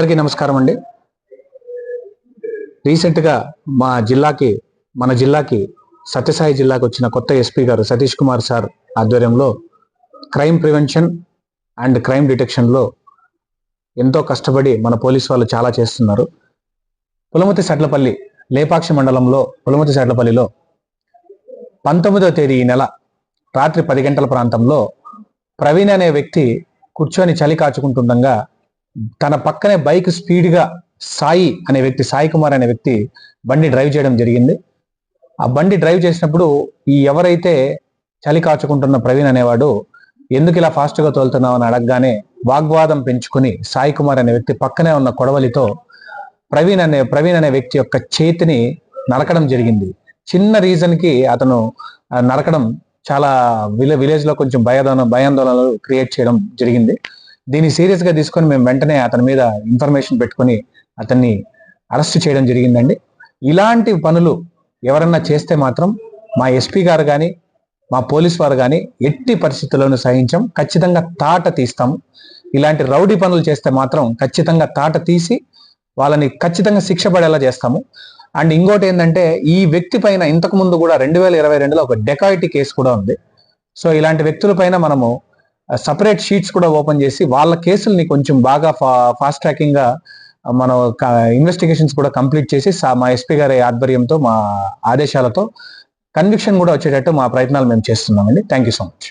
అందరికీ నమస్కారం అండి. రీసెంట్గా మన జిల్లాకి సత్యసాయి జిల్లాకి వచ్చిన కొత్త ఎస్పీ గారు సతీష్ కుమార్ సార్ ఆధ్వర్యంలో క్రైమ్ ప్రివెన్షన్ అండ్ క్రైమ్ డిటెక్షన్లో ఎంతో కష్టపడి మన పోలీస్ వాళ్ళు చాలా చేస్తున్నారు. పులమతి సడ్లపల్లి లేపాక్షి మండలంలో పులమతి సడ్లపల్లిలో 19వ తేదీ ఈ నెల రాత్రి 10 గంటల ప్రాంతంలో ప్రవీణ్ అనే వ్యక్తి కూర్చొని చలి కాచుకుంటుండగా తన పక్కనే బైక్ స్పీడ్గా సాయి కుమార్ అనే వ్యక్తి బండి డ్రైవ్ చేయడం జరిగింది. ఆ బండి డ్రైవ్ చేసినప్పుడు ఎవరైతే చలి కాచుకుంటున్న ప్రవీణ్ అనేవాడు ఎందుకు ఇలా ఫాస్ట్గా తోలుతున్నావు అని అడగగానే వాగ్వాదం పెంచుకుని సాయి కుమార్ అనే వ్యక్తి పక్కనే ఉన్న కొడవలితో ప్రవీణ్ అనే వ్యక్తి యొక్క చేతిని నరకడం జరిగింది. చిన్న రీజన్కి అతను నరకడం చాలా విలేజ్ లో కొంచెం భయాందోళనలు క్రియేట్ చేయడం జరిగింది. దీన్ని సీరియస్ గా తీసుకొని మేము వెంటనే అతని మీద ఇన్ఫర్మేషన్ పెట్టుకొని అతన్ని అరెస్ట్ చేయడం జరిగిందండి. ఇలాంటి పనులు ఎవరన్నా చేస్తే మాత్రం మా ఎస్పీ గారు కానీ మా పోలీస్ వారు కానీ ఎట్టి పరిస్థితుల్లోనూ సహించం, ఖచ్చితంగా తాట తీస్తాము. ఇలాంటి రౌడీ పనులు చేస్తే మాత్రం ఖచ్చితంగా తాట తీసి వాళ్ళని ఖచ్చితంగా శిక్ష పడేలా చేస్తాము. అండ్ ఇంకోటి ఏంటంటే ఈ వ్యక్తి పైన ఇంతకు ముందు కూడా 2022లో ఒక డెకాయిటీ కేసు కూడా ఉంది. సో ఇలాంటి వ్యక్తుల పైన మనము సపరేట్ షీట్స్ కూడా ఓపెన్ చేసి వాళ్ళ కేసుల్ని కొంచెం బాగా ఫాస్ట్ ట్రాకింగ్ గా మనం ఇన్వెస్టిగేషన్స్ కూడా కంప్లీట్ చేసి మా ఎస్పీ గారి ఆధ్వర్యంతో మా ఆదేశాలతో కన్విక్షన్ కూడా వచ్చేటట్టు మా ప్రయత్నాలు మేము చేస్తున్నామండి. Thank you so much.